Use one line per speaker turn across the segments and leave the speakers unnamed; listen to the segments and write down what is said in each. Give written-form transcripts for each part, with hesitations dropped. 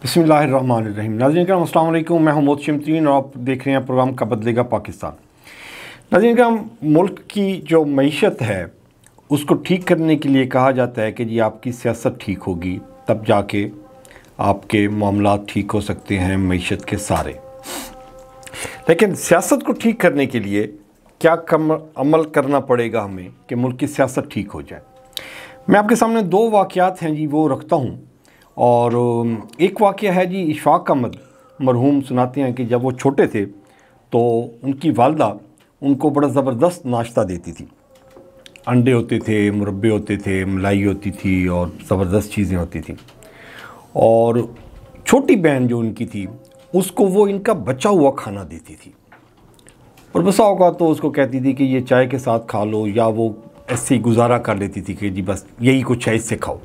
बिस्मिल्लाहिर्रहमानिर्रहीम। नाज़रीन करम अस्सलाम वालेकुम, मैं हूं मोहतशिम तरीन और आप देख रहे हैं प्रोग्राम का बदलेगा पाकिस्तान। नाज़रीन करम, मुल्क की जो मईशत है उसको ठीक करने के लिए कहा जाता है कि जी आपकी सियासत ठीक होगी तब जाके आपके मामलात ठीक हो सकते हैं मईशत के सारे। लेकिन सियासत को ठीक करने के लिए क्या अमल करना पड़ेगा हमें कि मुल्क की सियासत ठीक हो जाए। मैं आपके सामने दो वाक़यात हैं जी वो रखता हूँ। और एक वाक़या है जी, इशफाक अहमद मरहूम सुनाते हैं कि जब वो छोटे थे तो उनकी वालदा उनको बड़ा ज़बरदस्त नाश्ता देती थी। अंडे होते थे, मुरब्बे होते थे, मलाई होती थी और ज़बरदस्त चीज़ें होती थी। और छोटी बहन जो उनकी थी उसको वो इनका बचा हुआ खाना देती थी और बसा होगा तो उसको कहती थी कि ये चाय के साथ खा लो, या वो ऐसे ही गुजारा कर लेती थी कि जी बस यही कुछ है, इससे खाओ।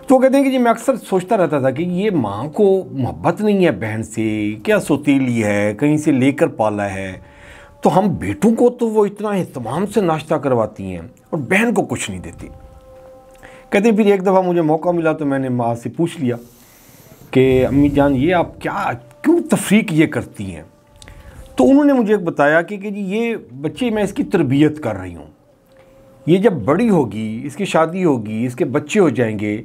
तो कहते हैं कि जी मैं अक्सर सोचता रहता था कि ये माँ को मोहब्बत नहीं है बहन से, क्या सौतीली है, कहीं से लेकर पाला है, तो हम बेटों को तो वो इतना एहतमाम से नाश्ता करवाती हैं और बहन को कुछ नहीं देती। कहते हैं फिर एक दफ़ा मुझे मौका मिला तो मैंने माँ से पूछ लिया कि अम्मी जान ये आप क्यों तफरीक ये करती हैं। तो उन्होंने मुझे बताया कि जी ये बच्चे, मैं इसकी तरबियत कर रही हूँ, ये जब बड़ी होगी, इसकी शादी होगी, इसके बच्चे हो जाएंगे,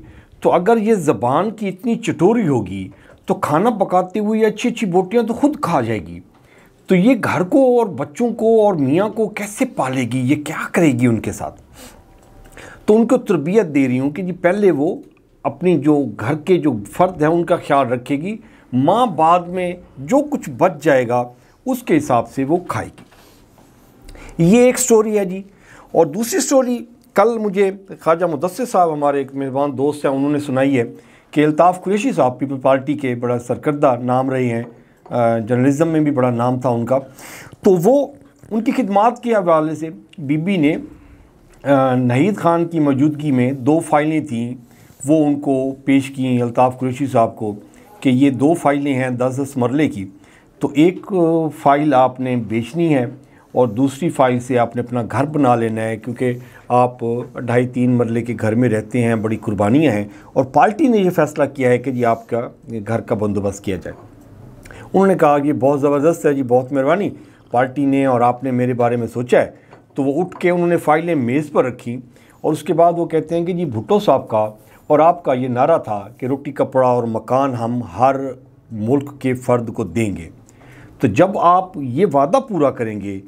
तो अगर ये ज़बान की इतनी चटोरी होगी तो खाना पकाते हुए अच्छी अच्छी बोटियाँ तो खुद खा जाएगी, तो ये घर को और बच्चों को और मियाँ को कैसे पालेगी, ये क्या करेगी उनके साथ। तो उनको तरबियत दे रही हूँ कि जी पहले वो अपनी जो घर के जो फ़र्द हैं उनका ख्याल रखेगी, माँ बाद में जो कुछ बच जाएगा उसके हिसाब से वो खाएगी। ये एक स्टोरी है जी। और दूसरी स्टोरी कल मुझे ख्वाजा मुदस्सिर साहब, हमारे एक मेज़बान दोस्त हैं, उन्होंने सुनाई है कि अल्ताफ़ कुरैशी साहब पीपल पार्टी के बड़ा सरकर्दा नाम रहे हैं, जर्नलिज़म में भी बड़ा नाम था उनका। तो वो उनकी खिदमात के हवाले से बीबी ने नहीद ख़ान की मौजूदगी में 2 फ़ाइलें थीं वो उनको पेश की अल्ताफ़ कुरैशी साहब को कि ये 2 फ़ाइलें हैं 10-10 मरले की, तो एक फ़ाइल आपने बेचनी है और दूसरी फ़ाइल से आपने अपना घर बना लेना है, क्योंकि आप 2.5-3 मरले के घर में रहते हैं, बड़ी कुर्बानियाँ हैं और पार्टी ने ये फ़ैसला किया है कि जी आपका घर का बंदोबस्त किया जाए। उन्होंने कहा कि बहुत ज़बरदस्त है जी, बहुत मेहरबानी, पार्टी ने और आपने मेरे बारे में सोचा है। तो वो उठ के उन्होंने फ़ाइलें मेज़ पर रखी और उसके बाद वो कहते हैं कि जी भुट्टो साहब का और आपका ये नारा था कि रोटी कपड़ा और मकान हम हर मुल्क के फ़र्द को देंगे, तो जब आप ये वादा पूरा करेंगे,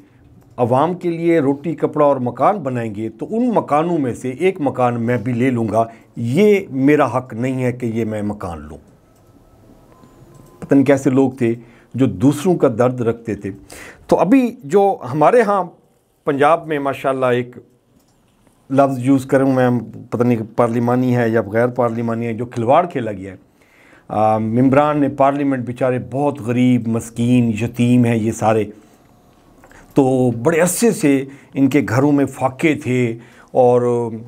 अवाम के लिए रोटी कपड़ा और मकान बनाएंगे, तो उन मकानों में से एक मकान मैं भी ले लूँगा, ये मेरा हक़ नहीं है कि ये मैं मकान लूँ। पता नहीं कैसे लोग थे जो दूसरों का दर्द रखते थे। तो अभी जो हमारे यहाँ पंजाब में माशाल्लाह एक लफ्ज़ यूज़ करूँ मैं, पता नहीं पार्लिमानी है या गैर पार्लिमानी है, जो खिलवाड़ खेला गया है। मेंबरान ने पार्लियामेंट बेचारे बहुत गरीब मस्कीन यतीम हैं ये सारे, तो बड़े अरसे से इनके घरों में फाके थे और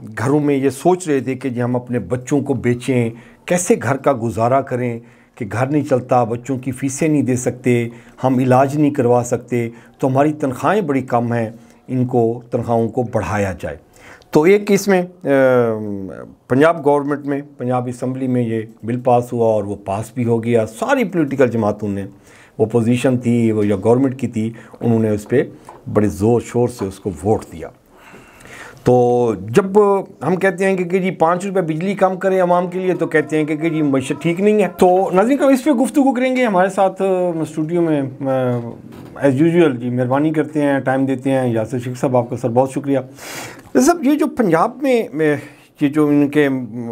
घरों में ये सोच रहे थे कि जी हम अपने बच्चों को बेचें, कैसे घर का गुजारा करें कि घर नहीं चलता, बच्चों की फ़ीसें नहीं दे सकते, हम इलाज नहीं करवा सकते, तो हमारी तनख्वाहें बड़ी कम हैं, इनको तनख्वाहों को बढ़ाया जाए। तो एक इसमें पंजाब गवर्नमेंट में, पंजाब असम्बली में ये बिल पास हुआ और वो पास भी हो गया। सारी पॉलिटिकल जमातों ने, वो पोजीशन थी वो या गवर्नमेंट की थी, उन्होंने उस पर बड़े ज़ोर शोर से उसको वोट दिया। तो जब हम कहते हैं कि जी 5 रुपये बिजली कम करें आवाम के लिए, तो कहते हैं कि जी मईशत ठीक नहीं है। तो नाज़रीन का इस पर गुफ्तगू करेंगे। हमारे साथ स्टूडियो में एज़ यूजुअल जी मेहरबानी करते हैं, टाइम देते हैं यासिर शेख साहब, आपका सर बहुत शुक्रिया। सब ये जो पंजाब में ये जो इनके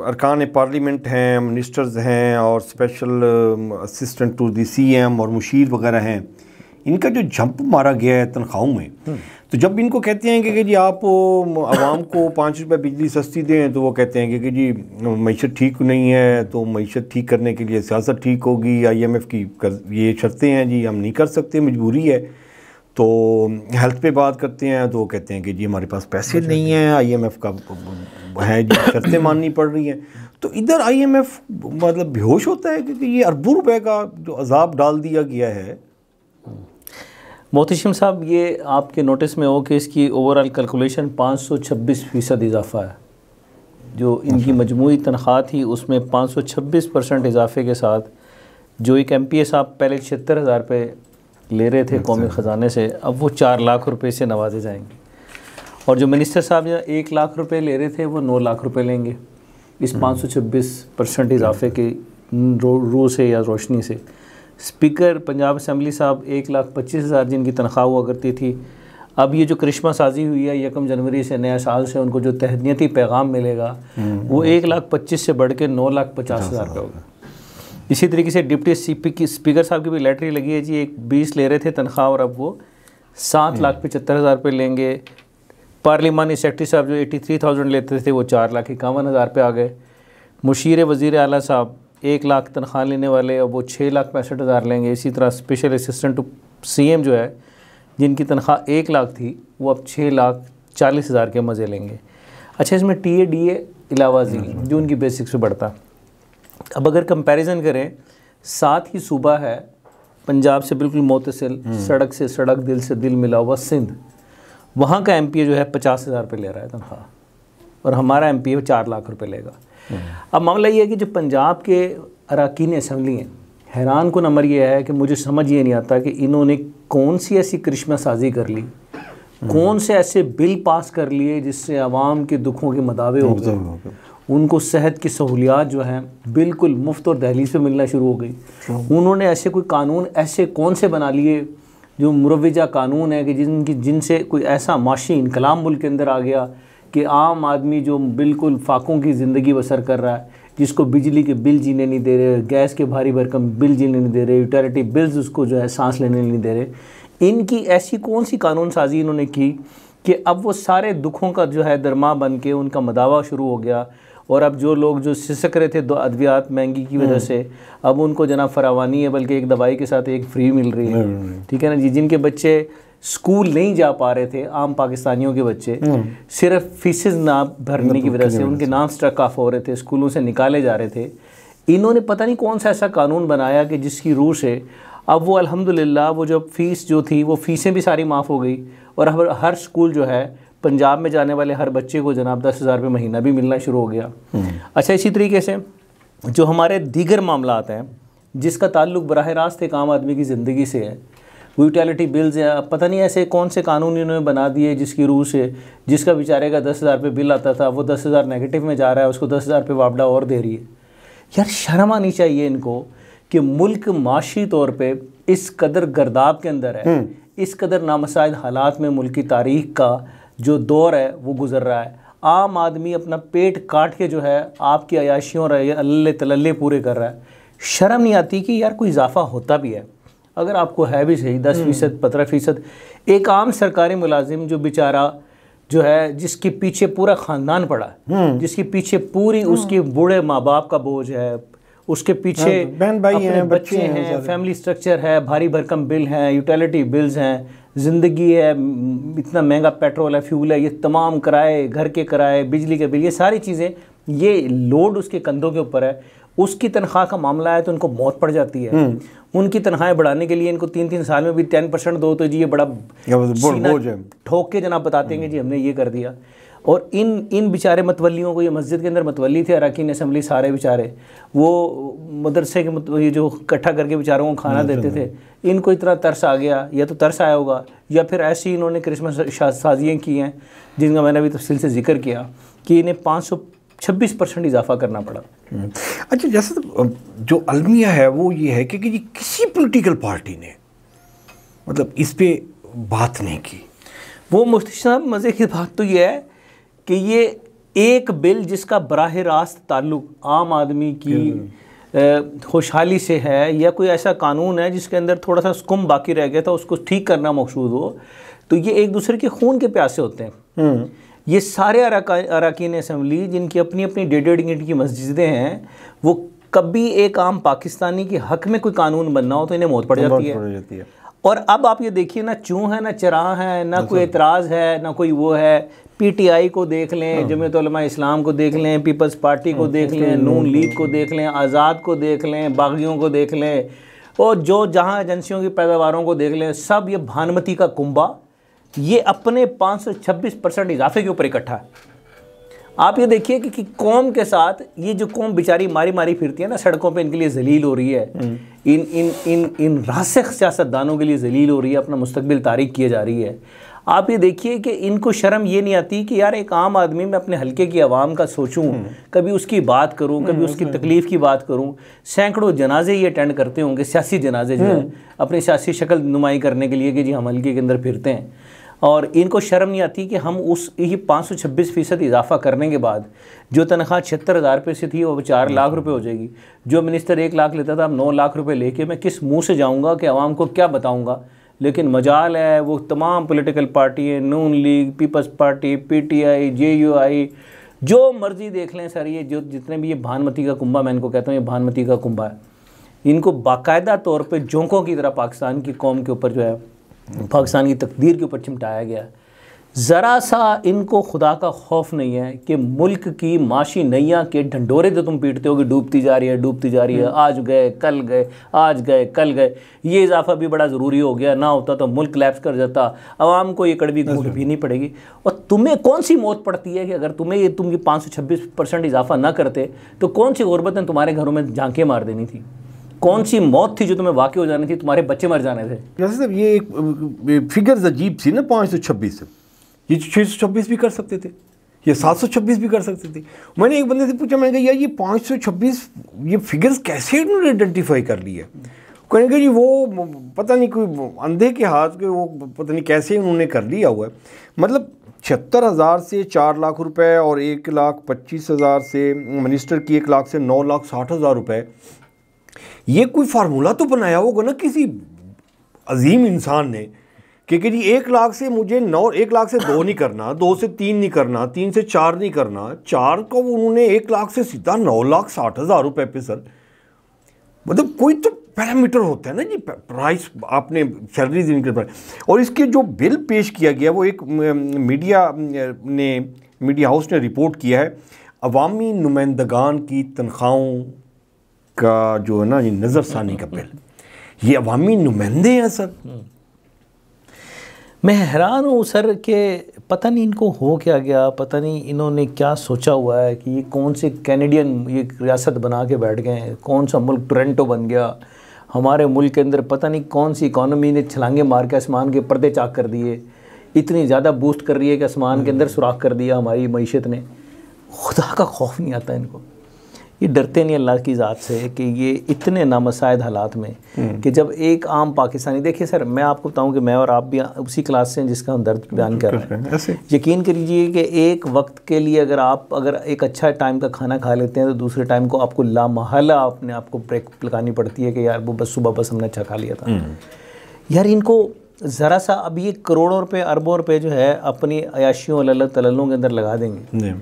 अरकान पार्लियामेंट हैं, मिनिस्टर्स हैं और special assistant to the CM और मुशीर वगैरह हैं, इनका जो जंप मारा गया है तनख्वाहों में, तो जब इनको कहते हैं कि जी आप आवाम को 5 रुपये बिजली सस्ती दें, तो वो कहते हैं कि जी मईशत ठीक नहीं है, तो मईशत ठीक करने के लिए सियासत ठीक होगी, IMF की ये शर्तें हैं जी, हम नहीं कर सकते, मजबूरी है। तो हेल्थ पे बात करते हैं तो वो कहते हैं कि जी हमारे पास पैसे नहीं हैं, IMF का है जी, शर्तें माननी पड़ रही हैं। तो इधर IMF मतलब बेहोश होता है क्योंकि ये अरबों रुपए का जो अजाब डाल दिया गया है।
मोहतशिम साहब, ये आपके नोटिस में हो कि इसकी ओवरऑल कैलकुलेशन 526% इजाफा है, जो इनकी मजमूई तनख्वाह थी उसमें 526% इजाफे के साथ जो एक MPA साहब पहले 76,000 रुपये ले रहे थे कौमी ख़जाने से, अब वो 4 लाख रुपए से नवाजे जाएंगे। और जो मिनिस्टर साहब जो 1 लाख रुपए ले रहे थे वो 9 लाख रुपए लेंगे इस 526% इजाफे की रू से या रोशनी से। स्पीकर पंजाब असम्बली साहब 1,25,000 जिनकी तनख्वाह हुआ करती थी, अब ये जो करिश्मा साजी हुई है 1 जनवरी से नया साल से उनको जो तहनीती पैगाम मिलेगा वो 1,25,000 से बढ़ के 9,50,000 रुपये होगा। इसी तरीके से डिप्टी स्पीकर साहब की भी लैटरी लगी है जी, एक 20 ले रहे थे तनख्वाह और अब वो 7,75,000 रुपये लेंगे। पार्लिमानी सेक्रेटरी साहब जो 83,000 लेते थे वो 4,51,000 पे आ गए। मुशीर वज़ीर आला साहब 1 लाख तनख्वाह लेने वाले, अब वो 6,65,000 लेंगे। इसी तरह स्पेशल असिस्टेंट टू CM जो है जिनकी तनख्वाह 1 लाख थी वो अब 6,40,000 के मज़े लेंगे। अच्छा, इसमें TA DA इलावाजी जो उनकी बेसिक से बढ़ता। अब अगर कंपैरिजन करें, साथ ही सूबा है पंजाब से बिल्कुल मुतसिल, सड़क से सड़क, दिल से दिल मिला हुआ सिंध, वहाँ का MPA जो है 50,000 रुपये ले रहा है तनख्वाह और हमारा MPA 4 लाख रुपये लेगा। अब मामला ये है कि जो पंजाब के अरकान असम्बली हैं, हैरान कुन अमर ये है कि मुझे समझ ये नहीं आता कि इन्होंने कौन सी ऐसी करिश्मा साजी कर ली, कौन से ऐसे बिल पास कर लिए जिससे आवाम के दुखों के मदावे हो गए। उनको सेहत की सहूलियात जो हैं बिल्कुल मुफ्त और दहलीज पे मिलना शुरू हो गई। उन्होंने ऐसे कोई कानून ऐसे कौन से बना लिए जो मुरवजा कानून है कि जिनसे कोई ऐसा माशी इनकलाब मुल्क के अंदर आ गया कि आम आदमी जो बिल्कुल फाकों की ज़िंदगी बसर कर रहा है, जिसको बिजली के बिल जीने नहीं दे रहे, गैस के भारी भरकम बिल जीने नहीं दे रहे, यूटिलिटी बिल्स उसको जो है सांस लेने नहीं दे रहे, इनकी ऐसी कौन सी कानून साजी इन्होंने की कि अब वो सारे दुखों का जो है दरमा बन के उनका मदावा शुरू हो गया। और अब जो लोग जो सिसक रहे थे अद्वियात महंगी की वजह से, अब उनको जनाब फरावानी है, बल्कि एक दवाई के साथ एक फ्री मिल रही है। ठीक है ना जी। जिनके बच्चे स्कूल नहीं जा पा रहे थे, आम पाकिस्तानियों के बच्चे, सिर्फ फीसेस ना भरने की वजह से उनके नाम स्ट्रक ऑफ हो रहे थे, स्कूलों से निकाले जा रहे थे। इन्होंने पता नहीं कौन सा ऐसा कानून बनाया कि जिसकी रूह से अब वो अल्हम्दुलिल्लाह वो जो फ़ीस जो थी वो फ़ीसें भी सारी माफ़ हो गई और हर स्कूल जो है पंजाब में जाने वाले हर बच्चे को जनाब 10,000 रुपये महीना भी मिलना शुरू हो गया। अच्छा, इसी तरीके से जो हमारे दीगर मामलात हैं जिसका ताल्लुक बराह रास्त एक आम आदमी की ज़िंदगी से है, वो यूटिलिटी बिल्स हैं, पता नहीं ऐसे कौन से कानून इन्होंने बना दिए जिसकी रूह से जिसका बेचारे का 10,000 रुपये बिल आता था वो 10,000 नेगेटिव में जा रहा है, उसको 10,000 रुपये वापडा और दे रही है। यार शर्म आनी चाहिए इनको कि मुल्क माशी तौर पर इस कदर गर्दाब के अंदर है, इस कदर नामसाइद हालात में मुल्क की तारीख का जो दौर है वो गुजर रहा है। आम आदमी अपना पेट काट के जो है आपकी अयाशियों और अल्ले तलल्ले पूरे कर रहा है। शर्म नहीं आती कि यार कोई इजाफा होता भी है, अगर आपको है भी सही 10%, 15%। एक आम सरकारी मुलाजिम जो बेचारा जो है जिसके पीछे पूरा ख़ानदान पड़ा है, जिसके पीछे पूरी उसके बूढ़े माँ बाप का बोझ है, उसके पीछे
बहन भाई हैं,
बच्चे हैं, फैमिली स्ट्रक्चर है, भारी भरकम बिल हैं, यूटिलिटी बिल्स हैं, ज़िंदगी है, इतना महंगा पेट्रोल है, फ्यूल है, ये तमाम किराए, घर के किराए, बिजली के बिल, ये सारी चीज़ें, ये लोड उसके कंधों के ऊपर है। उसकी तनख्वाह का मामला है तो उनको मौत पड़ जाती है। उनकी तनख्वाहें बढ़ाने के लिए इनको 3-3 साल में भी 10% दो तो जी ये बड़ा बोझ है, ठोक के जनाब बताते हैं कि जी हमने ये कर दिया। और इन बेचारे मतवलियों को, ये मस्जिद के अंदर मतवली थे अरकान असम्बली सारे बेचारे, वो मदरसे के ये जो इकट्ठा करके बेचारों को खाना देते थे, इनको इतना तरस आ गया, या तो तरस आया होगा या फिर ऐसी इन्होंने क्रिसमस साजियाँ की हैं जिनका मैंने अभी तफसील से जिक्र किया कि इन्हें 526% इजाफा करना पड़ा।
अच्छा, जैसे जो अलमिया है वो ये है कि जी किसी पॉलिटिकल पार्टी ने मतलब इस पे बात नहीं की।
वो मुफ्ती साहब मज़े की बात तो ये है कि ये एक बिल जिसका बराह रास्त ताल्लुक आम आदमी की खुशहाली से है, या कोई ऐसा कानून है जिसके अंदर थोड़ा सा स्कुम बाकी रह गया था उसको ठीक करना मकसूद हो, तो ये एक दूसरे के खून के प्यासे होते हैं। ये सारे अरकान असम्बली जिनकी अपनी अपनी 1.5 गिनती की मस्जिदें हैं, वो कभी एक आम पाकिस्तानी के हक में कोई कानून बनना हो तो इन्हें मौत पड़ जाती है। और अब आप ये देखिए, ना चूँ है, ना चराह है, ना कोई एतराज़ है, ना कोई वो है। PTI को देख लें, जमीयत उलमा इस्लाम को देख लें, पीपल्स पार्टी को देख लें, नून लीग को देख लें, आज़ाद को देख लें, बागियों को देख लें, और जो जहाँ एजेंसियों की पैदावारों को देख लें, सब ये भानमती का कुंबा ये अपने 526% इजाफे के ऊपर इकट्ठा है। आप ये देखिए कि कौम के साथ ये जो कौम बेचारी मारी मारी फिरती है ना सड़कों पे, इनके लिए जलील हो रही है, इन इन इन इन रासिख सियासतदानों के लिए जलील हो रही है, अपना मुस्तकबिल तारीक किए जा रही है। आप ये देखिए कि इनको शर्म ये नहीं आती कि यार एक आम आदमी मैं अपने हलके की आवाम का सोचूं, कभी उसकी बात करूं, कभी उसकी तकलीफ़ की बात करूं। सैकड़ों जनाजे ये अटेंड करते होंगे, सियासी जनाजे जो है, अपनी सियासी शक्ल नुमाई करने के लिए कि जी हम हलके के अंदर फिरते हैं। और इनको शर्म नहीं आती कि हम उस ये 526% इजाफा करने के बाद जो तनख्वाह 76,000 रुपये से थी वो 4 लाख रुपए हो जाएगी। जो मिनिस्टर 1 लाख लेता था, अब 9 लाख रुपए लेके मैं किस मुंह से जाऊंगा कि आवाम को क्या बताऊंगा। लेकिन मजाल है वो तमाम पॉलिटिकल पार्टी है, Noon League, Peoples Party, PTI, JUI, जो मर्जी देख लें सर, ये जो जितने भी ये भानमती का कुंभा, मैं इनको कहता हूँ ये भानमती का कुंभा है, इनको बाकायदा तौर पे जोंकों की तरह पाकिस्तान की कौम के ऊपर जो है, पाकिस्तान की तकदीर के ऊपर चिमटाया गया। ज़रा सा इनको खुदा का खौफ नहीं है कि मुल्क की माशी नैया के ढंडोरे तो तुम पीटते हो कि डूबती जा रही है, डूबती जा रही है, आज गए कल गए, आज गए कल गए। ये इजाफा भी बड़ा ज़रूरी हो गया, ना होता तो मुल्क लैप्स कर जाता, आवाम को ये कड़वी घूंट भी नहीं पड़ेगी। और तुम्हें कौन सी मौत पड़ती है कि अगर तुम्हें ये तुम 526% इजाफा ना करते तो कौन सी गुरबत ने तुम्हारे घरों में झांकें मार देनी थी, कौन सी मौत थी जो तुम्हें वाक़ई हो जानी थी, तुम्हारे बच्चे मर जाने थे।
साहब ये एक फिगर्स अजीब सी ना, 526, ये 626 भी कर सकते थे, ये 726 भी कर सकते थे। मैंने एक बंदे से पूछा, मैंने कहा यार ये 526 ये फिगर्स कैसे उन्होंने आइडेंटिफाई कर लिया। कहने का जी वो पता नहीं कोई अंधे के हाथ के वो पता नहीं कैसे उन्होंने कर लिया हुआ है। मतलब 76,000 से 4 लाख रुपए और 1,25,000 से मिनिस्टर की 1 लाख से 9,60,000 रुपए, ये कोई फार्मूला तो बनाया होगा ना किसी अजीम इंसान ने कि जी 1 लाख से मुझे 1 लाख से 2 नहीं करना, 2 से 3 नहीं करना, 3 से 4 नहीं करना, 4 को उन्होंने 1 लाख से सीधा 9,60,000 रुपए पे सर। मतलब कोई तो पैरामीटर होता है ना जी, प्राइस आपने सैलरीज इनके। और इसके जो बिल पेश किया गया वो एक मीडिया हाउस ने रिपोर्ट किया है, अवामी नुमाइंदगान की तनख्वाहों का जो है ना ये नज़रसानी का बिल, ये अवामी नुमाइंदे हैं सर।
मैं हैरान हूँ सर कि पता नहीं इनको हो क्या गया, पता नहीं इन्होंने क्या सोचा हुआ है कि ये कौन से कैनेडियन ये रियासत बना के बैठ गए हैं, कौन सा मुल्क टोरंटो बन गया। हमारे मुल्क के अंदर पता नहीं कौन सी इकॉनमी ने छलांगे मार के आसमान के पर्दे चाक कर दिए, इतनी ज़्यादा बूस्ट कर रही है कि आसमान के अंदर सुराख कर दिया हमारी मईशत ने। खुदा का खौफ नहीं आता इनको, ये डरते नहीं अल्लाह की ज़ात से कि ये इतने नामसाइद हालात में कि जब एक आम पाकिस्तानी, देखिए सर मैं आपको बताऊं कि मैं और आप भी उसी क्लास से हैं जिसका हम दर्द बयान कर रहे हैं। यकीन करिए कि एक वक्त के लिए अगर एक अच्छा टाइम का खाना खा लेते हैं तो दूसरे टाइम को आपको लामहला अपने आप को ब्रेक लगानी पड़ती है कि यार वो बस सुबह बस हमने अच्छा खा लिया था। यार इनको ज़रा सा अब ये करोड़ों रुपये अरबों रुपये जो है अपनी अयाशियों तललों के अंदर लगा देंगे।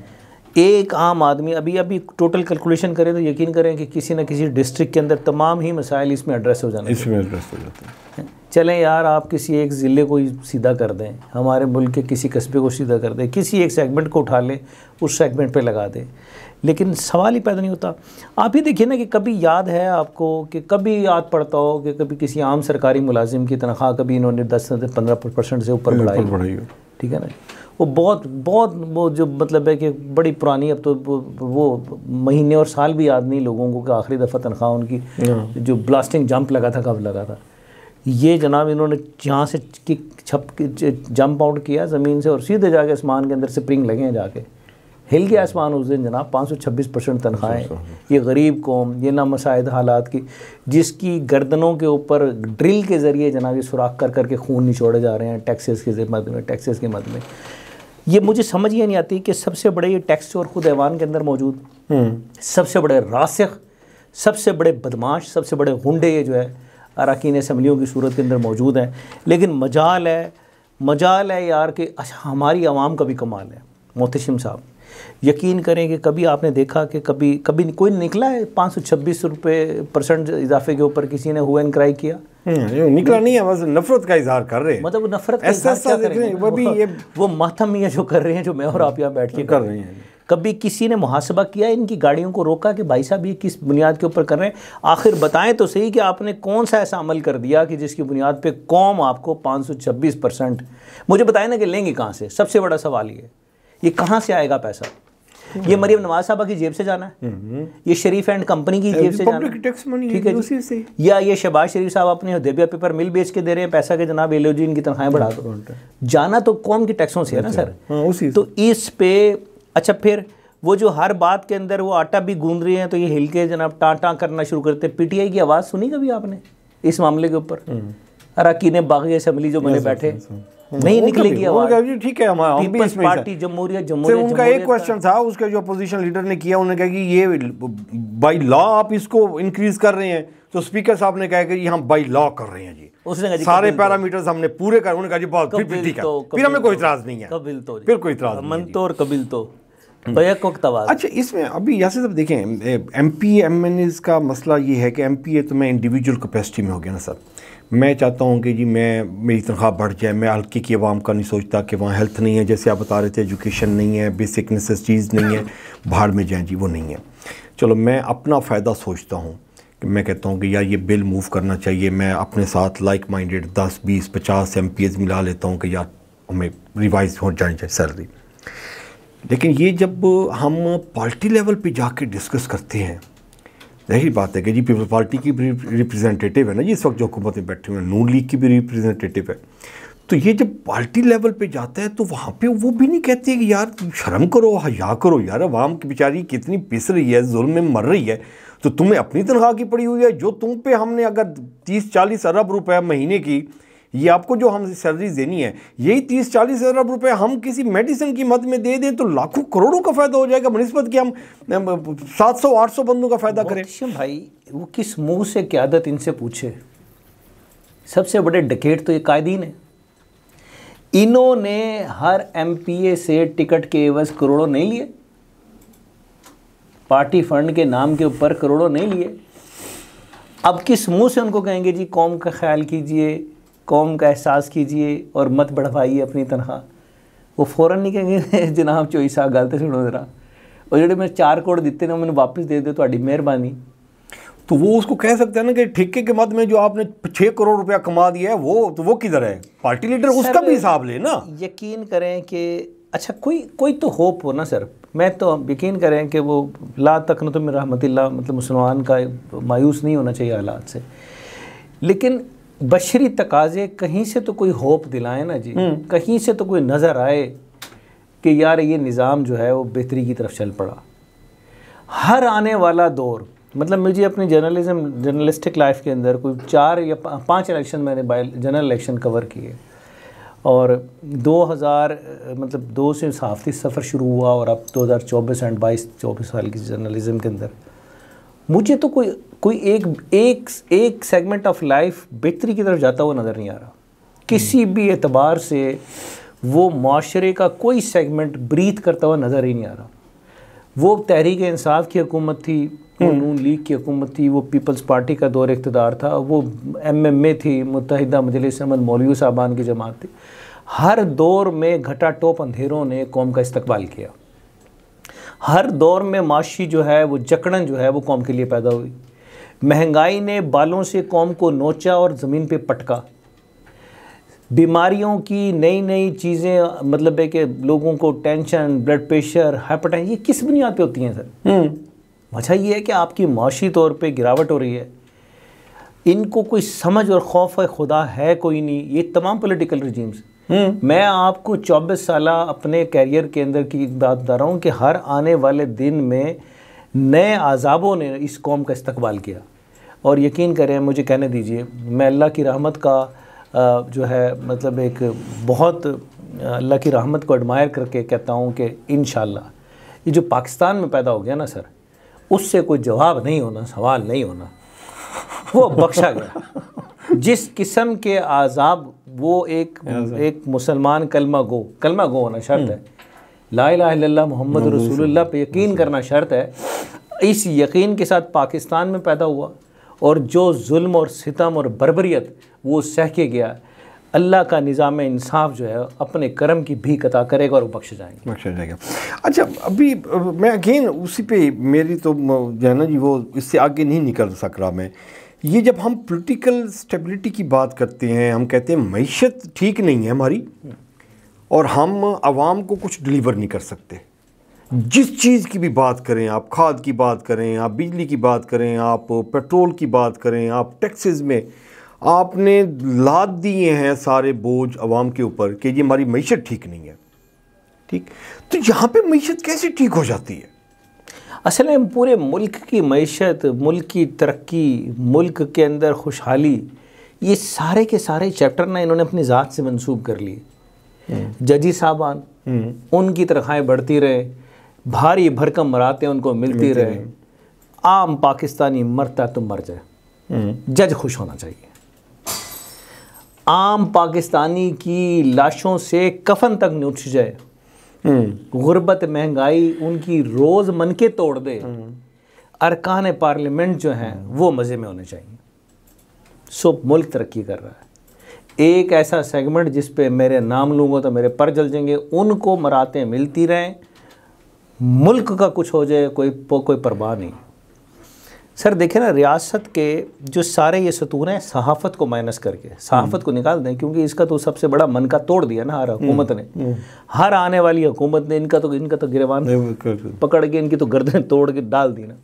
एक आम आदमी अभी टोटल कैलकुलेशन करें तो यकीन करें कि किसी न किसी डिस्ट्रिक्ट के अंदर तमाम ही मसाइल इसमें एड्रेस हो जाते हैं। चलें यार आप किसी एक ज़िले को ही सीधा कर दें, हमारे मुल्क के किसी कस्बे को सीधा कर दें, किसी एक सेगमेंट को उठा लें उस सेगमेंट पे लगा दें, लेकिन सवाल ही पैदा नहीं होता। आप ये देखिए ना कि कभी याद है आपको कि कभी याद पड़ता हो कि कभी किसी आम सरकारी मुलाजिम की तनख्वाह कभी इन्होंने 10 से 15% से ऊपर बढ़ाई, ठीक है ना। वो बहुत वो जो मतलब है कि बड़ी पुरानी, अब तो वो महीने और साल भी याद नहीं लोगों को कि आखिरी दफ़ा तनख्वाह उनकी जो ब्लास्टिंग जंप लगा था कब लगा था। ये जनाब इन्होंने यहाँ से जंप आउट किया ज़मीन से और सीधे जाके आसमान के अंदर स्प्रिंग लगे हैं, जाके हिल गया आसमान उस दिन जनाब। 526% तनख्वाहें, ये गरीब कौम, ये नामसाइद हालात की, जिसकी गर्दनों के ऊपर ड्रिल के ज़रिए जनाब ये सुराख कर करके खून निचोड़े जा रहे हैं टैक्सेस के मद में। ये मुझे समझ ही नहीं आती कि सबसे बड़े ये टैक्स चोर खुद ऐवान के अंदर मौजूद, सबसे बड़े रासिख, सबसे बड़े बदमाश, सबसे बड़े गुंडे ये जो है अरकान असम्बलियों की सूरत के अंदर मौजूद हैं। लेकिन मजाल है यार कि हमारी आवाम का भी कमाल है। मोहतशिम साहब यकीन करें कि कभी आपने देखा कि कभी कोई निकला है 526% इजाफे के ऊपर किसी ने हुआ इनक्राई किया?
निकला नहीं है, बस नफरत का इजहार कर रहे हैं।
मतलब वो नफरत का इजहार क्या करेंगे? वो मातम ये जो कर रहे हैं, जो मैं और आप यहाँ बैठ के कर रहे हैं। कभी किसी ने मुहासबा किया इनकी गाड़ियों को, रोका कि भाई साहब ये किस बुनियाद के ऊपर कर रहे हैं? आखिर बताएं तो सही कि आपने कौन सा ऐसा अमल कर दिया कि जिसकी बुनियाद पे कौम आपको 526%, मुझे बताएं ना कि लेंगे कहाँ से? सबसे बड़ा सवाल ये कहाँ से आएगा पैसा? ये मरियम नवाज साहबा की जेब से जाना है, ये शरीफ एंड कंपनी की जेब से जाना है, ठीक है जी। या ये शहबाज शरीफ साहब अपने हुदैबिया पेपर मिल बेच के दे रहे हैं पैसा के, जनाब एलओजी इनकी तनख्वाहें बढ़ा दो। जाना तो कौम के टैक्सों से है ना सर। तो इस पे अच्छा, फिर वो जो हर बात के अंदर वो आटा भी गूंद रहे हैं, तो ये हिल के जनाब टाँ करना शुरू करते। पीटीआई की आवाज़ सुनी कभी आपने इस मामले के ऊपर? अरकान बागी असेंबली जो बने बैठे, नहीं निकलेगी आवाज़,
ठीक है।
पीपल्स पार्टी जमहूरियत
उनका एक क्वेश्चन था, उसका जो अपोजिशन लीडर ने किया, उन्होंने कहा कि ये बाई लॉ आप इसको इंक्रीज कर रहे हैं, तो स्पीकर साहब ने कहा कि हम बाई लॉ कर रहे हैं जी, उसने सारे पैरामीटर्स हमने पूरे कर। उन्होंने कहा जी बहुत फिर हमें कोई इतराज नहीं है, फिर कोई इतराज
मन तो और कबिल तो वक्त आवाज़।
अच्छा, इसमें अभी यासिर साहब देखें, एमपी एमएनएस का मसला ये है कि एमपी तो मैं इंडिविजुअल कैपेसिटी में हो गया ना सर। मैं चाहता हूँ कि जी मेरी तनख्वाह बढ़ जाए, मैं हल्के की आवाम का नहीं सोचता कि वहाँ हेल्थ नहीं है, जैसे आप बता रहे थे, एजुकेशन नहीं है, बेसिक नेसेसिटीज़ नहीं है, भाड़ में जाएँ जी, वो नहीं है। चलो मैं अपना फ़ायदा सोचता हूँ कि मैं कहता हूँ कि यार ये बिल मूव करना चाहिए, मैं अपने साथ लाइक माइंडेड 10, 20, 50 MPs मिला लेता हूँ कि यार हमें रिवाइज हो जानी चाहिए सैलरी। लेकिन ये जब हम पार्टी लेवल पे जाके डिस्कस करते हैं, यही बात है कि जी पीपल्स पार्टी की भी रिप्रेजेंटेटिव है ना जी, इस वक्त जो हुकूमत में बैठे हुए हैं, नून लीग की भी रिप्रेजेंटेटिव है, तो ये जब पार्टी लेवल पे जाता है तो वहाँ पे वो भी नहीं कहते कि यार शर्म करो, हया करो यार, अवाम की बेचारी कितनी पिस रही है, जुल्म में मर रही है, तो तुम्हें अपनी तनख्वाह की पड़ी हुई है, जो तुम पे हमने अगर 30-40 अरब रुपए महीने की ये आपको जो हम सैलरी देनी है, यही 30-40 अरब रुपए हम किसी मेडिसिन की मद में दे दें तो लाखों करोड़ों का फ़ायदा हो जाएगा, बनिस्बत कि हम 700-800 बंदों का फ़ायदा करें।
भाई वो किस मुंह से क़यादत इनसे पूछे? सबसे बड़े डकैत तो ये कायदीन है। इन्होंने हर MPA से टिकट के एवज करोड़ों नहीं लिए, पार्टी फंड के नाम के ऊपर करोड़ों नहीं लिए। अब किस मुंह से उनको कहेंगे जी कौम का ख्याल कीजिए, कौम का एहसास कीजिए और मत बढ़वाइए अपनी तनख्वाह? वो फ़ौरन नहीं कहेंगे जनाब चोई साहब गल तो सुनो जरा, और जो मैं 4 करोड़ दिते ने मैंने वापस दे दो, ਤੁਹਾਡੀ मेहरबानी।
तो वो उसको कह सकते हैं ना कि ठेके के मद में जो आपने 6 करोड़ रुपया कमा दिया है, वो किधर है? पार्टी लीडर उसका भी हिसाब ले ना।
यकीन करें कि अच्छा कोई तो होप हो ना सर। मैं तो यकीन करें कि वो ला तकनतु मिन रहमतिल्लाह, मतलब मुसलमान का मायूस नहीं होना चाहिए हालात से, लेकिन बशरी तकाजे कहीं से तो कोई होप दिलाए ना जी, कहीं से तो कोई नज़र आए कि यार ये निज़ाम जो है वो बेहतरी की तरफ चल पड़ा। हर आने वाला दौर, मतलब मुझे अपनी जर्नलिस्टिक लाइफ के अंदर कोई 4 या 5 इलेक्शन मैंने जनरल इलेक्शन कवर किए, और 2000 मतलब 2 से सहाफ़ती सफ़र शुरू हुआ, और अब 2024 एंड 22-24 साल की जर्नलिज़म के अंदर मुझे तो कोई एक सेगमेंट ऑफ लाइफ बेहतरी की तरफ जाता हुआ नज़र नहीं आ रहा। किसी भी एतबार से वो माशरे का कोई सेगमेंट ब्रीथ करता हुआ नज़र ही नहीं आ रहा। वो तहरीक इंसाफ की हुकूमत थी, वो नून लीग की हुकूमत थी, वो पीपल्स पार्टी का दौर इक़्तिदार था, वो MMA थी, मुत्तहिदा मजलिस अहमद मौलवी साहबान की जमात थी। हर दौर में घटा टोप अंधेरों ने कौम का इस्तकबाल किया। हर दौर में माशी जो है वो जकड़न जो है वो कौम के लिए पैदा हुई। महंगाई ने बालों से कौम को नोचा और ज़मीन पे पटका। बीमारियों की नई चीज़ें, मतलब है कि लोगों को टेंशन, ब्लड प्रेशर, हाइपरटेंशन, ये किस बुनियाद पे होती हैं सर? वजह ये है कि आपकी माशी तौर पे गिरावट हो रही है। इनको कोई समझ और खौफ खुदा है कोई नहीं, ये तमाम पॉलिटिकल रिजीम्स। मैं आपको 24 साल अपने कैरियर के अंदर की बात बता रहा हूँ कि हर आने वाले दिन में नए अज़ाबों ने इस कौम का इस्तकबाल किया। और यकीन करें, मुझे कहने दीजिए, मैं अल्लाह की रहमत का जो है मतलब एक बहुत अल्लाह की रहमत को एडमायर करके कहता हूँ कि इंशाअल्लाह ये जो पाकिस्तान में पैदा हो गया ना सर, उससे कोई जवाब नहीं होना, सवाल नहीं होना, वो बख्शा गया। जिस किस्म के आज़ाब वो एक मुसलमान कलमा गो होना शर्त है, ला इलाहा इल्लल्लाह मुहम्मद रसूलुल्लाह पे यकीन करना शर्त है। इस यकीन के साथ पाकिस्तान में पैदा हुआ, और जो जुल्म और सितम और बर्बरियत वो सह के गया, अल्लाह का निज़ाम इंसाफ जो है अपने करम की भीख अता करेगा और वो बख्श जाएगा।
अच्छा, अभी मैं अगेन उसी पे मेरी तो जो है ना जी, वो इससे आगे नहीं निकल सक रहा मैं। ये जब हम पॉलिटिकल स्टेबिलिटी की बात करते हैं, हम कहते हैं मईशत ठीक नहीं है हमारी और हम आवाम को कुछ डिलीवर नहीं कर सकते, जिस चीज़ की भी बात करें, आप खाद की बात करें, आप बिजली की बात करें, आप पेट्रोल की बात करें, आप टैक्सेस में आपने लाद दिए हैं सारे बोझ आवाम के ऊपर कि ये हमारी मईशत ठीक नहीं है। ठीक, तो यहाँ पे मईशत कैसे ठीक हो जाती है?
असल में पूरे मुल्क की मईशत, मुल्क की तरक्की, मुल्क के अंदर खुशहाली, ये सारे के सारे चैप्टर ना इन्होंने अपनी ज़ात से मंसूब कर लिए। जजी साहबान, उनकी तनख्वाहें बढ़ती रहे, भारी भरकम मराते उनको मिलती रहे, आम पाकिस्तानी मरता तो मर जाए, जज खुश होना चाहिए। आम पाकिस्तानी की लाशों से कफन तक न उठ जाए, गुर्बत महंगाई उनकी रोज़ मनके तोड़ दे, अरकान पार्लियामेंट जो हैं वो मज़े में होने चाहिए। सो मुल्क तरक्की कर रहा है। एक ऐसा सेगमेंट जिस पे मेरे नाम लूँगा तो मेरे पर जल जाएंगे, उनको मरातें मिलती रहें, मुल्क का कुछ हो जाए कोई परवाह नहीं। सर देखें ना, रियासत के जो सारे ये सतून हैं, सहाफ़त को माइनस करके सहाफ़त को निकाल दें, क्योंकि इसका तो सबसे बड़ा मन का तोड़ दिया ना हर हुकूमत ने, हर आने वाली हुकूमत ने इनका तो गिरबान पकड़ के इनकी तो गर्दन तोड़ के डाल दी ना।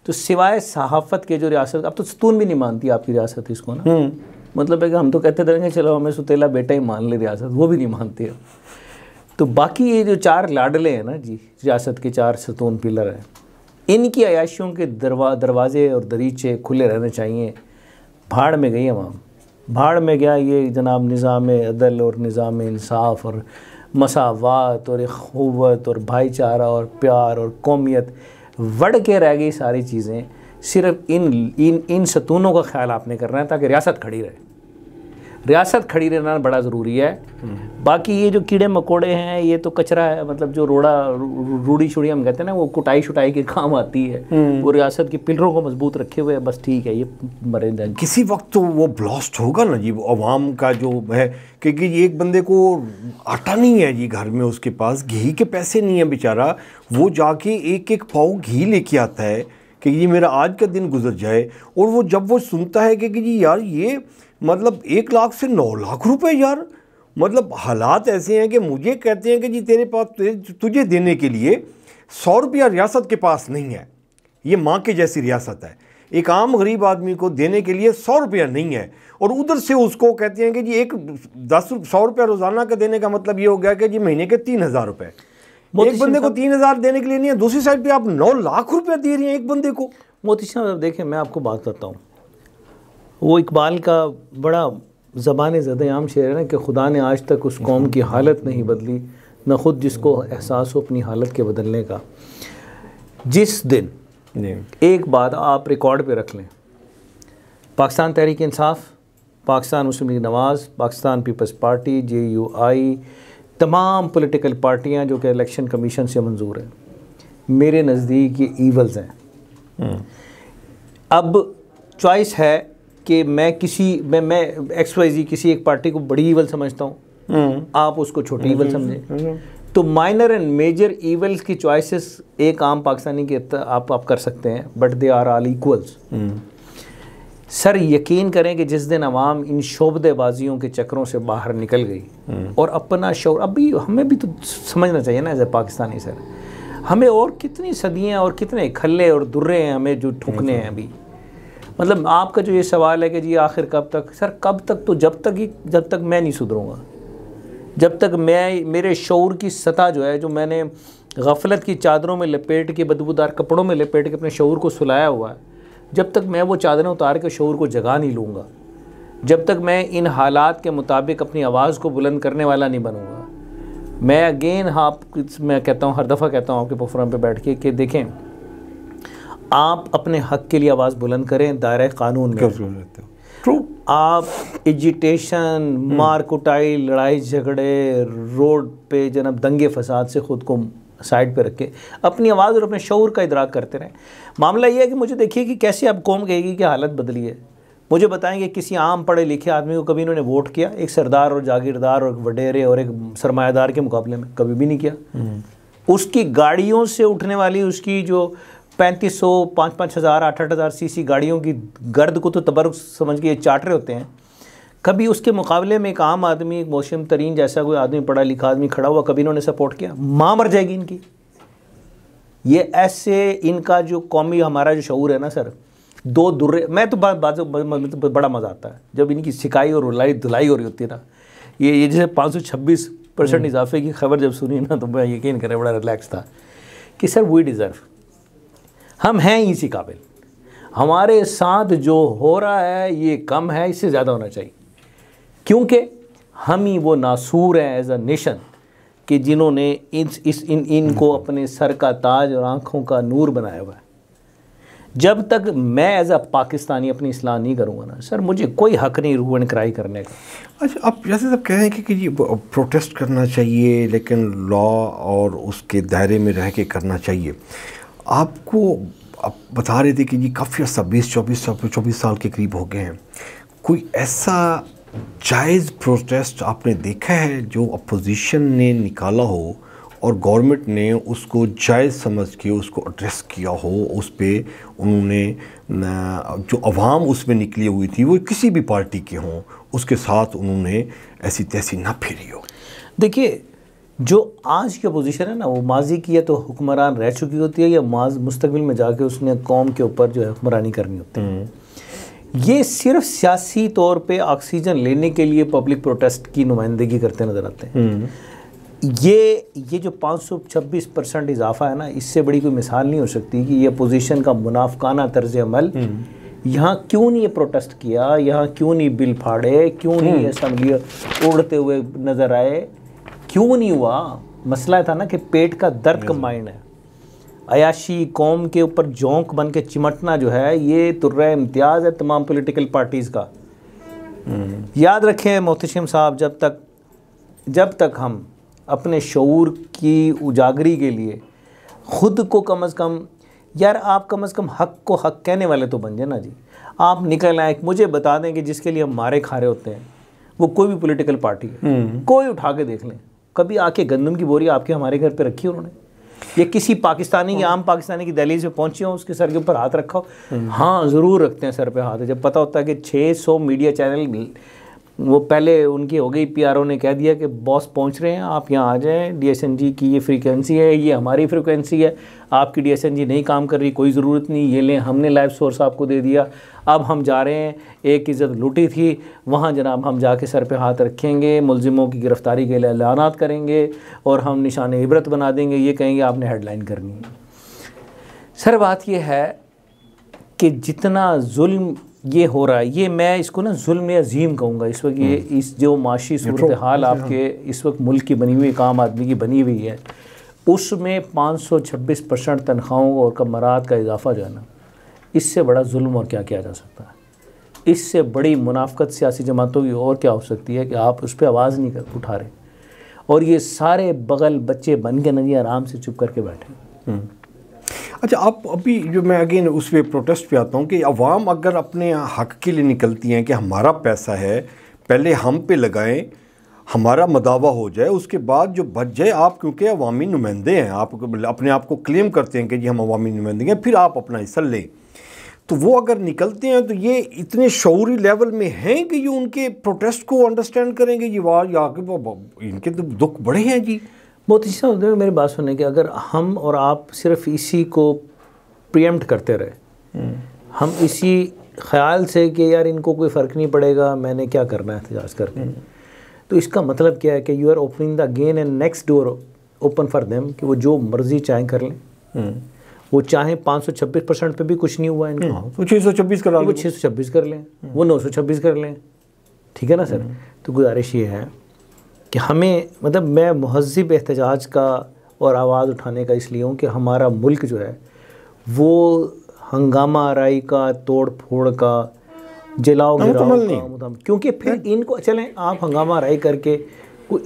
तो सिवाय सहाफ़त के जो रियासत, अब तो सतून भी नहीं मानती आपकी रियासत इसको ना, मतलब है कि हम तो कहते रहेंगे चलो हमें सुतेला बेटा ही मान ले रियासत, वो भी नहीं मानती है। तो बाकी ये जो चार लाडले हैं ना जी, रियासत के चार सतून पिलर हैं, इनकी अयाशियों के दरवाजे और दरीचे खुले रहने चाहिए। भाड़ में गई अवाम, भाड़ में गया ये जनाब निज़ाम अदल और निज़ाम इंसाफ और मसावात और अखुवत और भाईचारा और प्यार और कौमियत, वड़ के रह गई सारी चीज़ें। सिर्फ इन सतूनों का ख्याल आपने करना है ताकि रियासत खड़ी रहे। रियासत खड़ी रहना बड़ा ज़रूरी है। बाकी ये जो कीड़े मकोड़े हैं ये तो कचरा है, मतलब जो रूढ़ी छुड़ी हम कहते हैं ना, वो कुटाई शुटाई के काम आती है, वो रियासत की पिलरों को मजबूत रखे हुए है, बस ठीक है, ये मरे जाए।
किसी वक्त तो वो ब्लास्ट होगा ना जी, वो अवाम का जो है, क्योंकि एक बंदे को आटा नहीं है जी घर में, उसके पास घी के पैसे नहीं है बेचारा, वो जाके एक एक पाव घी लेके आता है कि जी मेरा आज का दिन गुजर जाए। और वो जब वो सुनता है कि जी यार ये मतलब 1 लाख से 9 लाख रुपए यार, मतलब हालात ऐसे हैं कि मुझे कहते हैं कि जी तेरे पास तुझे देने के लिए 100 रुपया रियासत के पास नहीं है। ये माँ के जैसी रियासत है, एक आम गरीब आदमी को देने के लिए 100 रुपया नहीं है, और उधर से उसको कहते हैं कि जी 100 रुपया रोज़ाना का देने का मतलब ये हो गया कि जी महीने के 3000 रुपये। एक बंदे को 3000 देने के लिए नहीं है, दूसरी साइड पे आप 9 लाख रुपया दे रही हैं एक बंदे को।
मोती साहब देखें, मैं आपको बात करता हूँ, वो इकबाल का बड़ा ज़बान ज़द-ए-आम शेर है ना कि खुदा ने आज तक उस कौम की हालत नहीं बदली, न खुद जिसको एहसास हो अपनी हालत के बदलने का। जिस दिन एक बात आप रिकॉर्ड पे रख लें, पाकिस्तान तहरीक इंसाफ, पाकिस्तान मुस्लिम लीग नवाज़, पाकिस्तान पीपल्स पार्टी, JUI, तमाम पॉलिटिकल पार्टियां जो कि इलेक्शन कमीशन से मंजूर हैं, मेरे नज़दीक ये ईवल्स हैं। अब चॉइस है कि मैं XYZ किसी एक पार्टी को बड़ी ईवल समझता हूँ, आप उसको छोटी ईवल समझें। तो माइनर एंड मेजर ईवल्स की चॉइसेस एक आम पाकिस्तानी के आप कर सकते हैं, but they are all equals. Sir यकीन करें कि जिस दिन अवाम इन शोबदेबाजियों के चक्रों से बाहर निकल गई और अपना शौर, अभी हमें भी तो समझना चाहिए ना एज ए पाकिस्तानी, सर हमें और कितनी सदियाँ और कितने खल्ले और दुर्रे हैं हमें जो ठुकने हैं अभी। मतलब आपका जो ये सवाल है कि जी आखिर कब तक, सर कब तक, तो जब तक मैं नहीं सुधरूँगा, जब तक मेरे शौर की सतह जो है, जो मैंने गफलत की चादरों में लपेट के, बदबूदार कपड़ों में लपेट के अपने शौर को सुलाया हुआ है, जब तक मैं वो चादरें उतार के शौर को जगा नहीं लूँगा, जब तक मैं इन हालात के मुताबिक अपनी आवाज़ को बुलंद करने वाला नहीं बनूँगा। मैं अगेन मैं कहता हूँ, हर दफ़ा कहता हूँ आपके प्रोग्राम पे बैठ के कि देखें, आप अपने हक़ के लिए आवाज़ बुलंद करें दायरे कानून में। आप एजिटेशन, मार कुटाई, लड़ाई झगड़े, रोड पे जनाब दंगे फसाद से ख़ुद को साइड पे रख के अपनी आवाज़ और अपने शऊर का इदराक करते रहें। मामला ये है कि मुझे देखिए कि कैसे अब कौम कहेगी कि हालत बदली है। मुझे बताएंगे किसी आम पढ़े लिखे आदमी को कभी इन्होंने वोट किया एक सरदार और जागीरदार और वडेरे और एक सरमायादार के मुकाबले में? कभी भी नहीं किया। उसकी गाड़ियों से उठने वाली उसकी जो 3500, 5-5 हज़ार, 8-8 हज़ार सीसी गाड़ियों की गर्द को तो तबरुक समझ के ये चाट रहे होते हैं। कभी उसके मुकाबले में एक आम आदमी, एक मौसम तरीन जैसा कोई आदमी, पढ़ा लिखा आदमी खड़ा हुआ, कभी इन्होंने सपोर्ट किया? माँ मर जाएगी इनकी। ये ऐसे इनका जो कौमी हमारा जो शऊर है ना सर, दो दुर्रे, मैं तो बड़ा मज़ा आता है जब इनकी सिकाई और रुलाई धुलाई हो रही होती है ना। ये जैसे 526% इजाफे की खबर जब सुनी ना तो मैं यकीन करें बड़ा रिलैक्स था कि सर वी डिज़र्व, हम हैं इसी काबिल, हमारे साथ जो हो रहा है ये कम है, इससे ज़्यादा होना चाहिए, क्योंकि हम ही वो नासूर हैं एज अ नेशन कि जिन्होंने इनको अपने सर का ताज और आँखों का नूर बनाया हुआ है। जब तक मैं एज अ पाकिस्तानी अपनी इस्लाह नहीं करूँगा ना सर, मुझे कोई हक नहीं रू एंड क्राई करने का।
अच्छा, आप जैसे सब कह रहे हैं कि ये प्रोटेस्ट करना चाहिए लेकिन लॉ और उसके दायरे में रह के करना चाहिए, आपको आप बता रहे थे कि ये काफ़ी अर्सा 24 साल के करीब हो गए हैं, कोई ऐसा जायज़ प्रोटेस्ट आपने देखा है जो अपोजिशन ने निकाला हो और गवर्नमेंट ने उसको जायज़ समझ के उसको एड्रेस किया हो, उस पर उन्होंने जो अवाम उसमें निकली हुई थी वो किसी भी पार्टी के हों, उसके साथ उन्होंने ऐसी तैसी ना फेरी हो? देखिए,
जो आज की अपोजिशन है ना वो माजी की या तो हुक्मरान रह चुकी होती है या मुस्तकबिल में जाके उसने कौम के ऊपर जो है हुक्मरानी करनी होती है। ये सिर्फ सियासी तौर पे ऑक्सीजन लेने के लिए पब्लिक प्रोटेस्ट की नुमाइंदगी करते नज़र आते हैं। ये जो 526% इजाफा है ना, इससे बड़ी कोई मिसाल नहीं हो सकती कि ये अपोजिशन का मुनाफकाना तर्ज अमल, यहाँ क्यों नहीं ये प्रोटेस्ट किया, यहाँ क्यों नहीं बिल फाड़े, क्यों नहीं असम्बली उड़ते हुए नज़र आए, क्यों नहीं हुआ? मसला था ना कि पेट का दर्द कंबाइंड है। अयाशी कौम के ऊपर जोंक बन के चिमटना जो है ये तुर्रा इम्तियाज़ है तमाम पॉलिटिकल पार्टीज़ का। याद रखें मोहतशिम साहब, जब तक हम अपने शऊर की उजागरी के लिए ख़ुद को कम अज़ कम, यार आप कम अज़ कम हक़ को हक़ कहने वाले तो बन जाए ना जी। आप निकल आए, मुझे बता दें कि जिसके लिए हम मारे खा रहे होते हैं वो कोई भी पॉलिटिकल पार्टी है, कोई उठा के देख लें, कभी आके गंदम की बोरी आपके हमारे घर पे रखी उन्होंने, ये किसी पाकिस्तानी या आम पाकिस्तानी की दहलीज में पहुंचे हो उसके सर के ऊपर हाथ रखा हो? हाँ ज़रूर रखते हैं सर पे हाथ। जब पता होता है कि 600 मीडिया चैनल, वो पहले उनकी हो गई, पीआरओ ने कह दिया कि बॉस पहुंच रहे हैं, आप यहाँ आ जाएं, डीएसएनजी की ये फ्रीक्वेंसी है, ये हमारी फ्रीक्वेंसी है, आपकी डीएसएनजी नहीं काम कर रही, कोई ज़रूरत नहीं, ये लें, हमने लाइव सोर्स आपको दे दिया, अब हम जा रहे हैं, एक इज़्ज़त लूटी थी वहाँ जनाब, हम जाके सर पे हाथ रखेंगे, मुलजिमों की गिरफ़्तारी के लिए ऐलानात करेंगे और हम निशान इबरत बना देंगे, ये कहेंगे आपने हेडलाइन करनी है। सर बात ये है कि जितना जुल्म ये हो रहा है, ये मैं इसको ना जुल्म अजीम कहूँगा इस वक्त। ये इस जो माशी सूरत हाल आपके इस वक्त मुल्क की बनी हुई, एक आम आदमी की बनी हुई है, उसमें 526% तनख्वाहों और कमरात का इजाफा जो है ना, इससे बड़ा जुल्म और क्या किया जा सकता है? इससे बड़ी मुनाफकत सियासी जमातों की और क्या हो सकती है कि आप उस पर आवाज़ नहीं उठा रहे और ये सारे बगल बच्चे बन के नहीं आराम से चुप करके बैठे।
अच्छा, आप अभी जो मैं अगेन उस पर प्रोटेस्ट पे आता हूँ कि अवाम अगर अपने हक़ के लिए निकलती हैं कि हमारा पैसा है, पहले हम पे लगाएं, हमारा मदावा हो जाए, उसके बाद जो बच जाए आप, क्योंकि अवामी नुमाइंदे हैं, आप अपने आप को क्लेम करते हैं कि जी हम अवामी नुमाइंदे हैं, फिर आप अपना हिस्सा लें, तो वो अगर निकलते हैं तो ये इतने शऊरी लेवल में हैं कि ये उनके प्रोटेस्ट को अंडरस्टैंड करेंगे। ये वाह इनके तो दुख बड़े हैं जी।
बहुत अच्छा होता है मेरी बात सुनने कि अगर हम और आप सिर्फ इसी को प्रिएम्प्ट करते रहे, हम इसी ख्याल से कि यार इनको कोई फ़र्क नहीं पड़ेगा, मैंने क्या करना है एहतजाज करके, तो इसका मतलब क्या है कि you are opening the again and next door open for them कि वो जो मर्ज़ी चाहें कर लें। वो चाहें 526% पे भी कुछ नहीं हुआ इनको,
तो 626 करा लें,
वो 626 कर लें, वो 926 कर लें, ठीक है ना सर। तो गुजारिश ये है कि हमें, मतलब मैं महज़िब एहतजाज का और आवाज़ उठाने का इसलिए हूँ कि हमारा मुल्क जो है वो हंगामा आराई का, तोड़ फोड़ का, जलाओ गिराओ का, क्योंकि फिर इनको चलें आप हंगामा आराई करके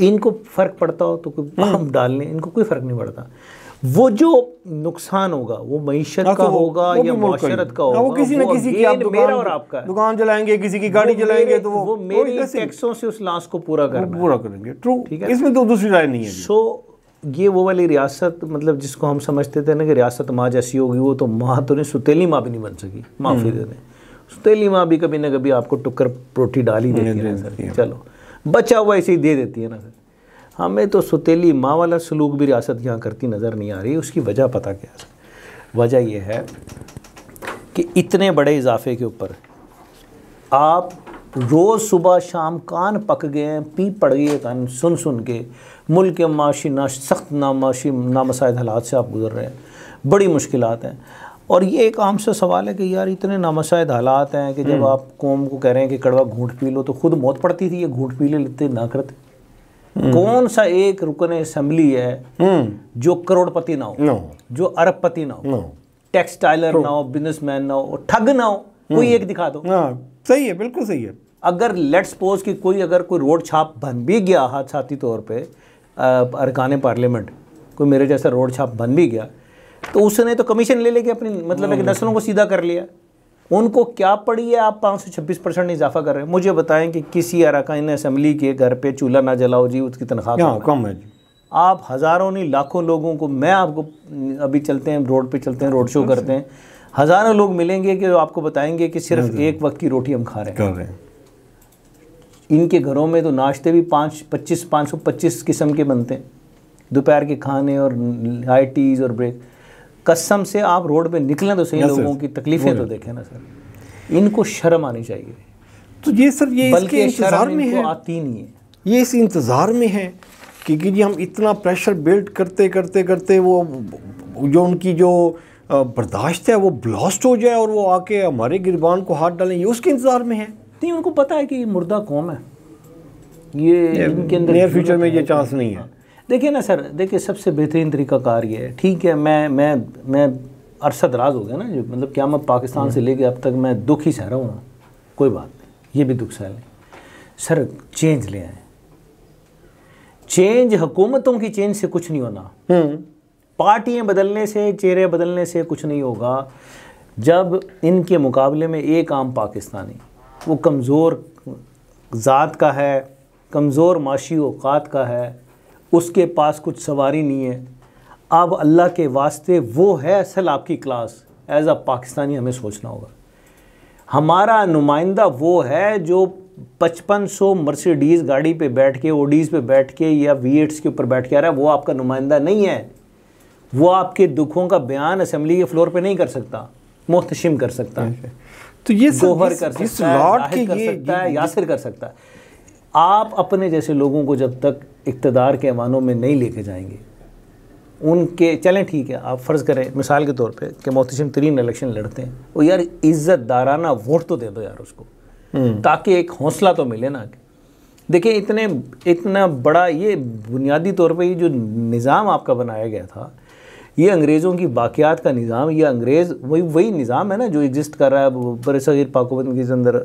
इनको फ़र्क पड़ता हो तो कोई बम डाल लें, इनको कोई फ़र्क नहीं पड़ता। वो जो नुकसान होगा वो मईशत का होगा या मुआशरत का होगा,
वो किसी न किसी की, आप
मेरा और आपका
दुकान जलाएंगे, किसी की गाड़ी जलाएंगे, तो
वो मेरे टैक्सों से उस लाश को पूरा
करेंगे। ट्रू, ठीक है, इसमें तो दूसरी राय नहीं है।
सो ये वो वाली रियासत, मतलब जिसको हम समझते थे ना कि रियासत माँ जैसी होगी, वो तो माँ तो नहीं, सुतेली माँ भी नहीं बन सकी, माफ़ी दे दें, सुतेली माँ भी कभी ना कभी आपको टुक्कर रोटी डाल ही देती है सर, चलो बचा हुआ ऐसे ही दे देती है ना सर। हमें तो सुतीली माँ वाला सलूक भी रियासत यहाँ करती नज़र नहीं आ रही। उसकी वजह पता क्या है? वजह यह है कि इतने बड़े इजाफे के ऊपर आप रोज़ सुबह शाम कान पक गए हैं, पी पड़ गई है कान सुन सुन के। मुल्क के माशी सख्त नामसाइद हालात से आप गुजर रहे हैं, बड़ी मुश्किलात हैं। और ये एक आम सा सवाल है कि यार इतने नामसाइद हालात हैं कि जब आप कौम को कह रहे हैं कि कड़वा घूंट पी लो तो खुद मौत पड़ती थी, ये घूंट पी लेते ना करते। कौन सा एक रुकन असेंबली है जो करोड़पति ना हो, जो अरबपति ना हो, टेक्सटाइलर ना हो, बिजनेसमैन ना हो, ठग ना हो, कोई एक दिखा दो।
सही है, बिल्कुल सही है।
अगर लेट्स सपोज कि कोई अगर कोई रोड छाप बन भी गया हादसाती तौर पे अरकान पार्लियामेंट, कोई मेरे जैसा रोड छाप बन भी गया, तो उसने तो कमीशन ले लेके अपनी मतलब है कि नस्लों को सीधा कर लिया। उनको क्या पड़ी है आप 526% इजाफा कर रहे हैं? मुझे बताएं कि किसी अरकान असेंबली के घर पे चूल्हा ना जलाओ जी, उसकी तनख्वाह
कम है जी।
आप हज़ारों नहीं लाखों लोगों को, मैं आपको अभी चलते हैं रोड पे, चलते हैं रोड शो करते हैं, हज़ारों लोग मिलेंगे कि आपको बताएंगे कि सिर्फ एक वक्त की रोटी हम खा रहे हैं। इनके घरों में तो नाश्ते भी 525 किस्म के बनते हैं, दोपहर के खाने और हाई टीज़ और ब्रेक। कसम से आप रोड पे निकलें तो सही, लोगों की तकलीफ़ें तो देखें ना सर। इनको शर्म आनी चाहिए।
तो ये सर ये इसके इंतज़ार में है,
आती नहीं है,
ये इस इंतज़ार में है कि जी हम इतना प्रेशर बिल्ड करते करते करते वो जो उनकी जो बर्दाश्त है वो ब्लास्ट हो जाए और वो आके हमारे गिरबान को हाथ डालें, ये उसके इंतज़ार में है।
नहीं, उनको पता है कि ये मुर्दा कौम है, ये इनके अंदर
नियर फ्यूचर में ये चांस नहीं है।
देखिए ना सर, देखिए सबसे बेहतरीन तरीक़ाकार ये है, ठीक है मैं अरसा दराज हो गया ना, जो मतलब क्या मैं पाकिस्तान से लेके अब तक मैं दुख ही सह रहा हूँ ना, कोई बात नहीं, ये भी दुख सह लें सर। चेंज ले आए, चेंज हुकूमतों की चेंज से कुछ नहीं होना, पार्टियाँ बदलने से, चेहरे बदलने से कुछ नहीं होगा। जब इनके मुकाबले में एक आम पाकिस्तानी, वो कमज़ोर ज़ात का है, कमज़ोर माशी औकात का है, उसके पास कुछ सवारी नहीं है, अब अल्लाह के वास्ते वो है असल आपकी क्लास, एज अ पाकिस्तानी हमें सोचना होगा। हमारा नुमाइंदा वो है जो 5500 मर्सिडीज़ गाड़ी पे बैठ के, ओडीज़ पे बैठ के या V8s के ऊपर बैठ के आ रहा है, वो आपका नुमाइंदा नहीं है। वो आपके दुखों का बयान असेंबली के फ्लोर पे नहीं कर सकता, मुहतशिम कर सकता है,
तो ये
गोहर कर सकता है, कर सकता है, यासिर कर सकता है। आप अपने जैसे लोगों को जब तक इक़्तिदार के ऐवानों में नहीं लेके जाएंगे, उनके चलें ठीक है, आप फ़र्ज़ करें मिसाल के तौर पे कि मोहतशिम तरीन इलेक्शन लड़ते हैं, वो यार इज़्ज़तदाराना वोट तो दे दो यार उसको, ताकि एक हौसला तो मिले ना। देखिए इतना बड़ा ये बुनियादी तौर पे ये जो निज़ाम आपका बनाया गया था, ये अंग्रेज़ों की बाक़ियात का निज़ाम, ये अंग्रेज़ वही निज़ाम है ना जो एग्जिस्ट कर रहा है बरसगीर पाकवतन के अंदर।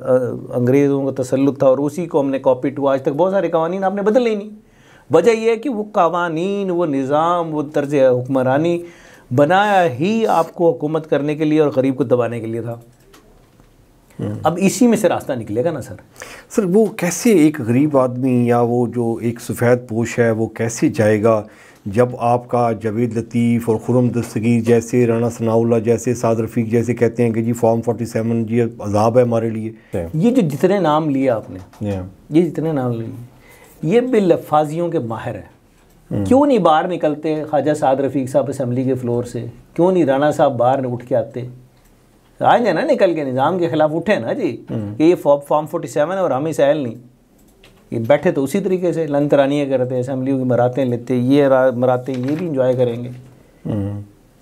अंग्रेज़ों का तसल्लुत था और उसी को हमने कॉपी टू, आज तक बहुत सारे कवानीन आपने बदले ही नहीं। वजह यह है कि वो कवानीन, वो निज़ाम, वो तर्ज हुक्मरानी बनाया ही आपको हुकूमत करने के लिए और गरीब को दबाने के लिए था। अब इसी में से रास्ता निकलेगा ना सर।
वो कैसे एक गरीब आदमी या वो जो एक सफ़ेद पोश है वो कैसे जाएगा जब आपका जावेद लतीफ़ और खुर्रम दस्तगीर जैसे, राना सनाउल्लाह जैसे, साद रफ़ीक जैसे कहते हैं कि जी फॉर्म 47 जी अज़ाब है हमारे लिए।
ये जो जितने नाम लिए आपने, ये जितने नाम लिए, ये बिलफ़ाजियों के माहिर हैं। क्यों नहीं बाहर निकलते ख्वाजा साद रफ़ीक साहब असेंबली के फ्लोर से? क्यों नहीं राना साहब बाहर उठ के आते? आज है ना निकल के निज़ाम के ख़िलाफ़ उठे ना जी कि ये फॉर्म 47 है और हम ही सहल नहीं। ये बैठे तो उसी तरीके से लन तरानियाँ करते, असेंबलियों की मरातें लेते, ये मरातें ये भी इंजॉय करेंगे।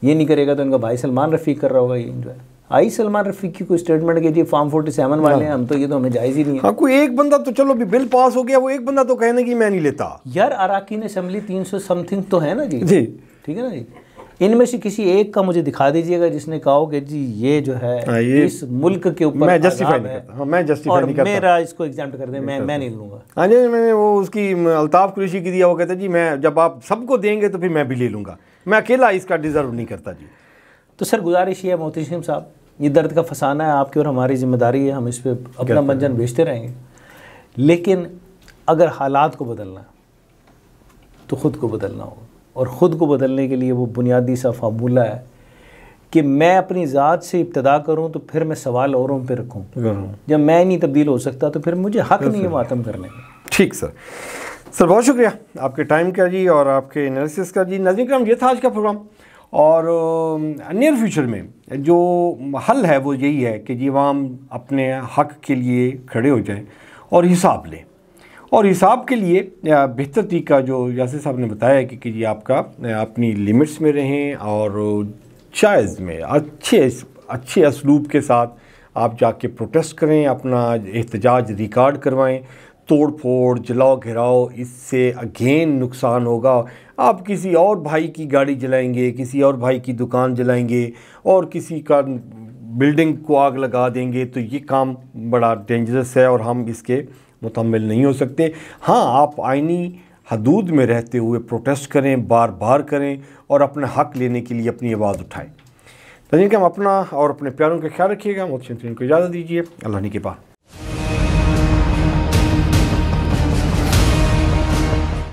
ये नहीं करेगा तो इनका भाई सलमान रफ़ीक कर रहा होगा ये इंजॉय। आई सलमान रफ़ीक की कोई स्टेटमेंट की जी फॉर्म 47 वाले हैं हम, तो ये तो हमें जायज़ ही नहीं है।
हाँ, कोई एक बंदा तो चलो भी बिल पास हो गया, वो एक बंदा तो कहने की मैं नहीं लेता
यार। अरकान असेंबली 300 समथिंग तो है ना जी, ठीक है ना जी। इनमें से किसी एक का मुझे दिखा दीजिएगा जिसने कहा कि जी ये जो है ये इस मुल्क के ऊपर
मैं जस्टिफाई नहीं करता। हाँ, मैं जस्टिफाई नहीं करता,
मेरा इसको एग्जाम्प्ट कर दें, मैं नहीं लूँगा।
हाँ जी, मैंने वो उसकी अल्ताफ़ कुरैशी की दिया, वो कहता जी मैं जब आप सबको देंगे तो फिर मैं भी ले लूँगा, मैं अकेला इसका डिज़र्व नहीं करता जी।
तो सर गुजारिश ये है मोहतशिम साहब, ये दर्द का फसाना है आपकी और हमारी जिम्मेदारी है, हम इस पर अपना मंजन भेजते रहेंगे। लेकिन अगर हालात को बदलना है तो ख़ुद को बदलना होगा, और ख़ुद को बदलने के लिए वो बुनियादी सा फार्मूला है कि मैं अपनी ज़ात से इब्तदा करूं तो फिर मैं सवाल औरों पे रखूं। जब मैं नहीं तब्दील हो सकता तो फिर मुझे हक़ नहीं है मातम करने का।
ठीक सर, सर बहुत शुक्रिया आपके टाइम का जी और आपके एनालिसिस का जी। नाज़रीन करम, ये था आज का प्रोग्राम, और नियर फ्यूचर में जो हल है वो यही है कि जी आवाम अपने हक़ के लिए खड़े हो जाएं और हिसाब लें। और हिसाब के लिए बेहतर तरीका जो यासिर साहब ने बताया कि जी आपका अपनी लिमिट्स में रहें और जायज़ में अच्छे असलूब के साथ आप जाके प्रोटेस्ट करें, अपना एहतजाज रिकॉर्ड करवाएं। तोड़ फोड़, जलाओ घिराओ, इससे अगेन नुकसान होगा। आप किसी और भाई की गाड़ी जलाएंगे, किसी और भाई की दुकान जलाएंगे और किसी का बिल्डिंग को आग लगा देंगे, तो ये काम बड़ा डेंजरस है और हम इसके मुतहम्मिल नहीं हो सकते। हाँ, आप आईनी हदूद में रहते हुए प्रोटेस्ट करें, बार बार करें और अपना हक़ लेने के लिए अपनी आवाज़ उठाएं। लेकिन हम अपना और अपने प्यारों का ख्याल रखिएगा। मुझसे को इजाज़त दीजिए। अल्लाह ने के पास।